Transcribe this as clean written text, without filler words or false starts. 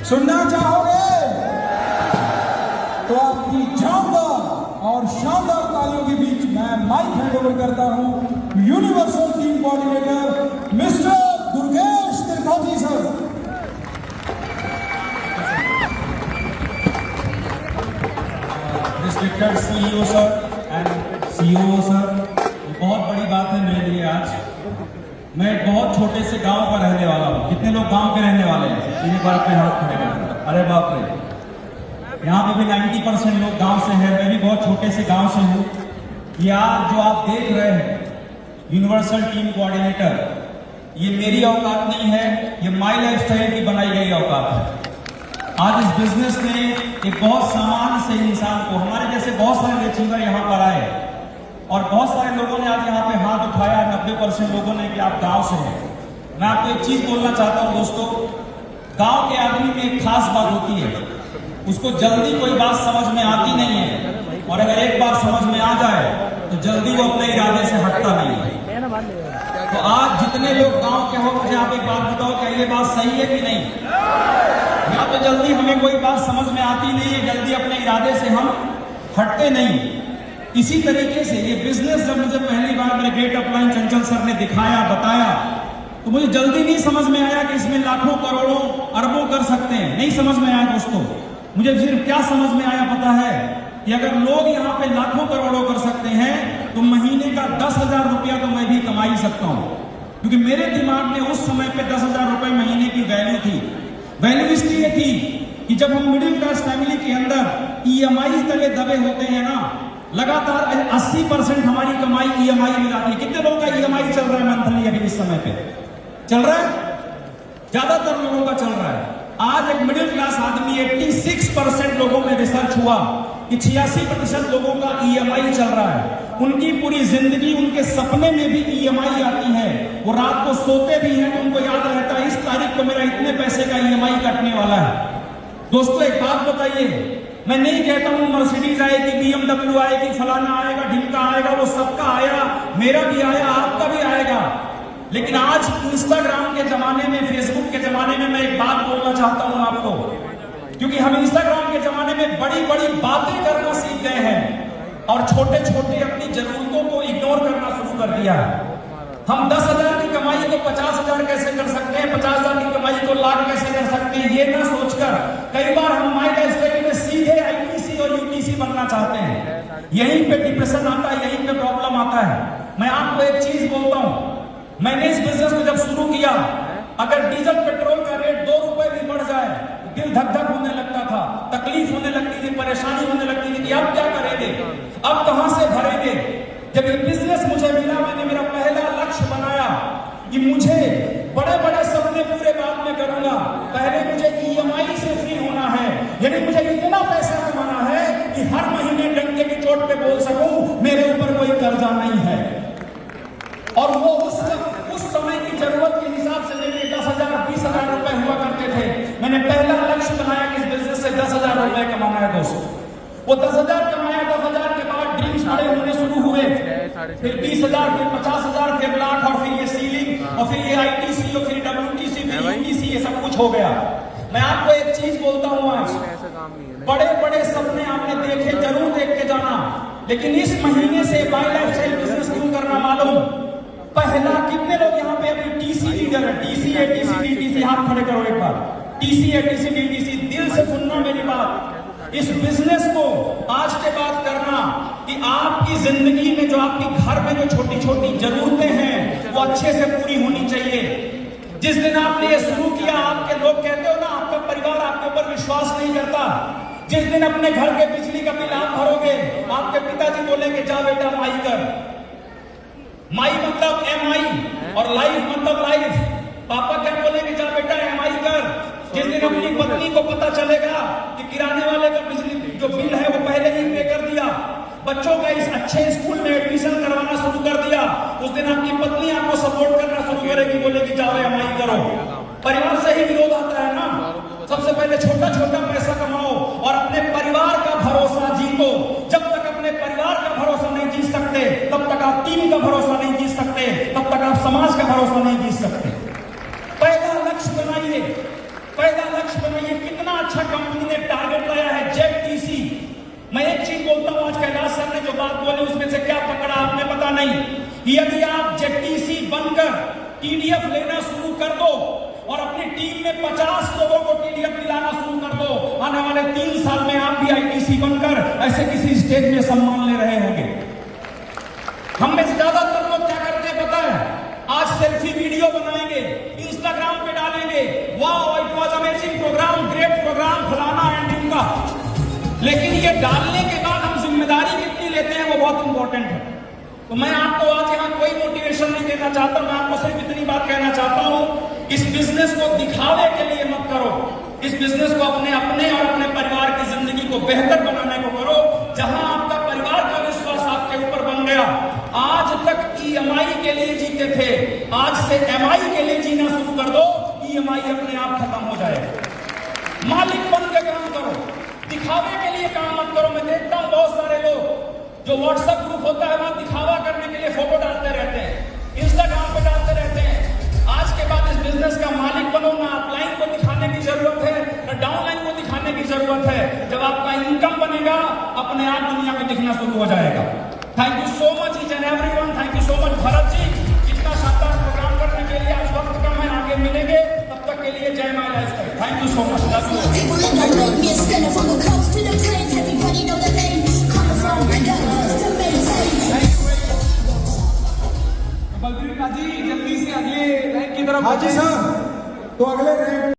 सुनना चाहोगे तो आपकी जानदार और शानदार तालियों के बीच मैं माइक हैंड ओवर करता हूं universal team coordinator mister Durgesh Tripathi sir. Respected CEO sir and COO sir, बहुत बड़ी बात है मेरे लिए आज। मैं एक बहुत छोटे से गांव का रहने वाला हूँ। कितने लोग गांव के रहने वाले हैं? एक बार अपने हाथ खड़े करें। अरे बाप रे, यहाँ पे भी 90% लोग गांव से हैं। मैं भी बहुत छोटे से गांव से हूँ। ये आज जो आप देख रहे हैं यूनिवर्सल टीम कोऑर्डिनेटर, ये मेरी औकात नहीं है, ये माई लाइफ स्टाइल की बनाई गई औकात है। आज इस बिजनेस में एक बहुत सामान्य से इंसान को, हमारे जैसे बहुत सारे अचीवर यहाँ पर आए और बहुत सारे लोगों ने आज यहाँ पे हाथ उठाया। 90% लोगों ने कि आप गांव से हैं। मैं आपको एक चीज बोलना चाहता हूँ दोस्तों, गांव के आदमी में एक खास बात होती है, उसको जल्दी कोई बात समझ में आती नहीं है, और अगर एक बार समझ में आ जाए तो जल्दी वो अपने इरादे से हटता नहीं है। तो आज जितने लोग गांव के हो, मुझे आप एक बात बताओ, क्या ये बात सही है कि नहीं? या तो जल्दी हमें कोई बात समझ में आती नहीं है, जल्दी अपने इरादे से हम हटते नहीं। इसी तरीके से ये बिजनेस जब मुझे पहली बार मेरे ग्रेट अपलाइन चंचल सर ने दिखाया, बताया, तो मुझे जल्दी नहीं समझ में आया कि इसमें लाखों करोड़ों अरबों कर सकते हैं। नहीं समझ में आया दोस्तों। मुझे सिर्फ क्या समझ में आया पता है कि अगर लोग यहाँ पे लाखों करोड़ों कर सकते हैं तो महीने का 10,000 रुपया तो मैं भी कमा ही सकता हूँ। क्योंकि मेरे दिमाग में उस समय पे 10,000 रुपए महीने की वैल्यू थी। वैल्यू इसलिए थी कि जब हम मिडिल क्लास फैमिली के अंदर ईएमआई तले दबे होते हैं ना, लगातार 80% हमारी कमाई ईएमआई में जाती है। कितने लोगों का ईएमआई चल रहा है मंथली अभी इस समय पे? चल रहा है, ज्यादातर लोगों का चल रहा है। आज एक मिडिल क्लास आदमी, 86% लोगों में रिसर्च हुआ कि 86% लोगों का ईएमआई चल रहा है। उनकी पूरी जिंदगी, उनके सपने में भी ईएमआई आती है। वो रात को सोते भी हैं तो उनको याद रहता है इस तारीख को मेरा इतने पैसे का ईएमआई कटने वाला है। दोस्तों एक बात बताइए, मैं नहीं कहता हूं मर्सिडीज आएगी, बीएमडब्ल्यू आएगी, फलाना आएगा, ढिमका आएगा, वो सबका आया, मेरा भी आया, आपका भी आएगा। लेकिन आज इंस्टाग्राम के जमाने में, फेसबुक के जमाने में मैं एक बात बोलना चाहता हूं आपको, क्योंकि हम इंस्टाग्राम के जमाने में बड़ी बड़ी बातें करना सीख गए हैं और छोटे छोटे अपनी जरूरतों को इग्नोर करना शुरू कर दिया है। हम 10,000 की कमाई को 50,000 कैसे कर सकते हैं, 50,000 की कमाई को लाख कैसे कर सकते हैं, ये ना सोचकर कई बार हम माई लाइफ स्टाइल में सीधे आईटीसी और यूटीसी बनना चाहते हैं। यहीं पे डिप्रेशन आता है, यहीं पे प्रॉब्लम आता है। मैं आपको एक चीज बोलता हूं, मैंने इस बिजनेस को जब शुरू किया, अगर डीजल पेट्रोल का रेट 2 रुपए भी बढ़ जाए दिल धक धक होने लगता था, तकलीफ होने लगती थी, परेशानी होने लगती थी कि अब क्या करेंगे, अब कहां से भरेंगे। जब ये बिजनेस मुझे मिला, मैंने मेरा पहला लक्ष्य बनाया कि मुझे बड़े बड़े सपने पूरे बाद में करूंगा, पहले मुझे ईएमआई से फ्री होना है। यानी मुझे इतना पैसा कमाना है कि हर महीने डंडे की चोट पे बोल सकूं मेरे ऊपर कोई कर्जा नहीं है। और वो उस समय की जरूरत के हिसाब से मेरे 10,000 20,000 रुपए हुआ करते थे। मैंने पहला लक्ष्य बनाया कि इस बिजनेस से 10,000 रुपए कमाना है दोस्तों। वो 10,000 कमाया, 10,000 के बाद ड्रीम्स बड़े होने शुरू हुए, फिर 20,000, फिर 50,000, फिर लाख, और फिर ये सीलिंग, और फिर ये आईटीसी, और फिर डब्ल्यूटीसी, फिर यूटीसी, ये सब कुछ हो गया। मैं आपको एक चीज बोलता हूं, आज बड़े बड़े सपने आपने देखे, जरूर देख के जाना, लेकिन इस महीने से माई लाइफ स्टाइल बिजनेस शुरू करना मालूम। पहला, कितने लोग यहाँ पे अभी टीसी लीडर है? टीसी, एटीसी, डीटीसी, हाथ खड़े करो एक बार। टीसी, एटीसी, डीटीसी, दिल से सुनना मेरी बात। इस बिजनेस को आज के बाद करना कि आपकी जिंदगी में जो आपकी घर में जो छोटी छोटी जरूरतें हैं वो अच्छे से पूरी होनी चाहिए। जिस दिन आपने ये शुरू किया, आपके लोग कहते हो ना, आपका परिवार आपके ऊपर विश्वास नहीं करता। जिस दिन अपने घर के बिजली का बिल आप भरोगे, आपके पिताजी बोलेंगे जा बेटा माई कर। माई मतलब एमआई और लाइफ मतलब लाइफ। पापा क्या बोलेंगे, जा बेटा एमआई कर। जिस दिन अपनी पत्नी को पता चलेगा कि किराने वाले का बिजली जो बिल है वो पहले ही पे कर दिया, बच्चों का इस अच्छे स्कूल में एडमिशन करवाना शुरू कर दिया, उस दिन आपकी पत्नी आपको सपोर्ट करना शुरू करेगी, बोलेगी जाओ एमआई करो। परिवार से ही विरोध आता है ना। सबसे पहले छोटा छोटा पैसा कमाओ और अपने परिवार का भरोसा जीतो। जब तक अपने परिवार का भरोसा नहीं जीत सकते, तब तक आप टीम का भरोसा नहीं जीत सकते, तब तक आप समाज का भरोसा नहीं जीत सकते। पहला लक्ष्य बनाइए पहला लक्ष्य बनाइए। कितना अच्छा कंपनी ने टारगेट लाया है, जेटीसी। मैं एक चीज बोलता हूं, आज कैलाश सर ने जो बात बोली उसमें से क्या पकड़ा आपने पता नहीं। यदि आप जेटीसी बनकर टीडीएफ लेना शुरू कर दो और अपनी टीम में 50 लोगों को टीडीएफ दिलाना शुरू कर दो, आने वाले 3 साल में आप भी आईटीसी बनकर ऐसे किसी स्टेज में सम्मान ले रहे होंगे। हम में से ज्यादातर लोग क्या करते हैं पता है? आज सेल्फी वीडियो बनाएंगे, इंस्टाग्राम पे डालेंगे, वाह it was amazing program, great program, फलाना एंड का। लेकिन ये डालने के बाद हम जिम्मेदारी कितनी लेते हैं वो बहुत इंपॉर्टेंट है। तो मैं आपको आज यहाँ कोई मोटिवेशन नहीं देना चाहता, मैं आपको सिर्फ इतनी बात कहना चाहता हूँ, इस बिजनेस को दिखावे के लिए मत करो। इस बिजनेस को अपने और अपने परिवार की जिंदगी को बेहतर बनाने को करो। जहां आपका परिवार का विश्वास आपके ऊपर बन गया, आज तक ईएमआई के लिए जीते थे, आज से एमआई के लिए जीना शुरू कर दो, ईएमआई अपने आप खत्म हो जाएगा। मालिक बन के काम करो, दिखावे के लिए काम मत करो। मैं देखता हूं बहुत सारे लोग जो व्हाट्सएप ग्रुप होता है वहां दिखावा करने के लिए फोटो डालते रहते हैं, इंस्टाग्राम पे डालते रहते हैं। आज के बाद इस बिजनेस का मालिक बनो, ना अपलाइन को दिखाने की जरूरत है ना डाउनलाइन को दिखाने की जरूरत है। जब आपका इनकम बनेगा अपने आप दुनिया को दिखना शुरू हो जाएगा। Thank you so much each and everyone, thank you so much Bharat ji, इतना शानदार प्रोग्राम करने के लिए। आज वक्त कम है, आगे मिलेंगे, तब तक के लिए जय my lifestyle. Thank you so much. People in the make me a sinner from the coast to the plains. Everybody know the name. Coming from regardless to maintain. Balbir ji जल्दी से अगले रैंक की तरफ हाँ जी सर, तो अगले रैंक